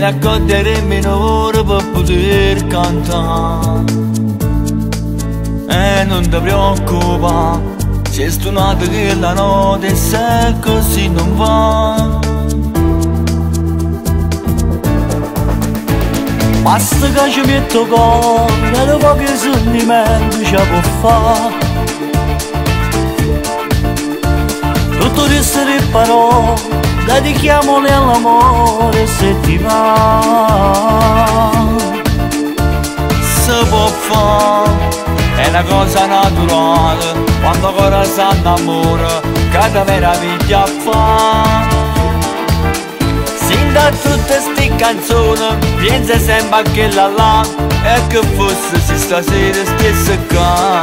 raccoglieremo in ora per poter cantare. E non ti preoccupare, c'è stunato che la notte se così non va. Basta che ci metto cuore e dopo che sentimento ci può fare. Tutto questo di parole dedichiamole all'amore se ti va. Si può fare, è una cosa naturale, quando ancora si innamora, che da meraviglia fa. Sin da tutte sti canzoni, pensa sempre a quella là, e che fosse se stasera stesse qua.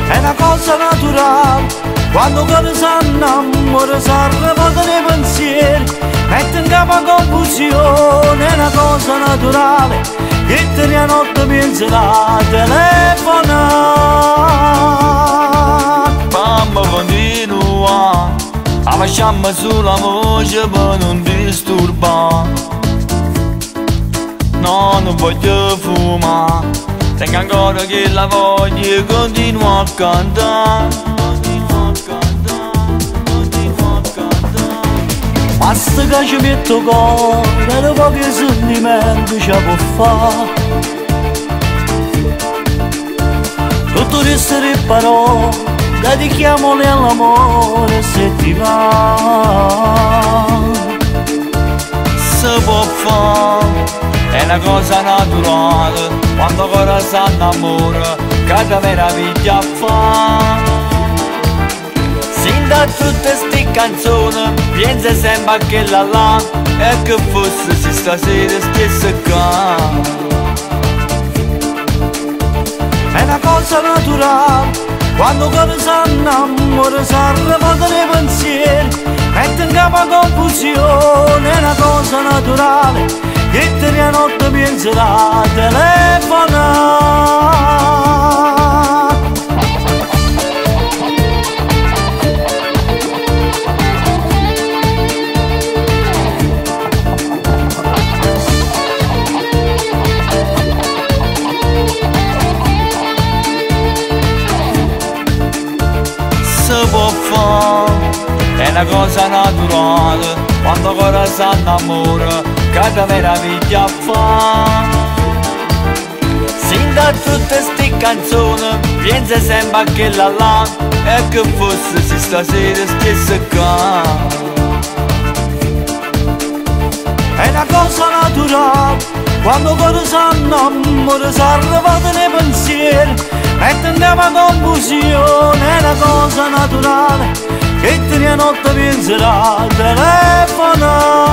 È una cosa naturale, quando si innamora si arrabbiano nei pensieri, mette in capo a confusione. È una cosa naturale, che te la notte pensa da telefonare. Mamma continua, abbassiamo sulla voce per non disturbare. No, non voglio fumare, tengo ancora che la voglia, continuo a cantare. Basta che ci metto cuore e dopo che sentimento ci può fare. Tutto questo di parole dedichiamole all'amore se ti va. Si può fare, è una cosa naturale, quando ancora si innamora, che da meraviglia fa. Sin da tutte sti canzoni, pensa sempre a quella là, e che fosse se stasera stesse qua. È una cosa naturale, quando si innamora si arrabbiano nei pensieri, mette in capo a confusione. È una cosa naturale, che te la notte pensa da telefonare. Si può fare, è una cosa naturale, quando ancora si innamora, che da meraviglia fa. Sin da tutte sti canzoni, pensa sempre a quella là, e che fosse se stasera stesse qua. È una cosa naturale, quando si innamora si arrabbiano nei pensieri, mette in capo a confusione. È una cosa naturale, che te la notte penserà a telefonare.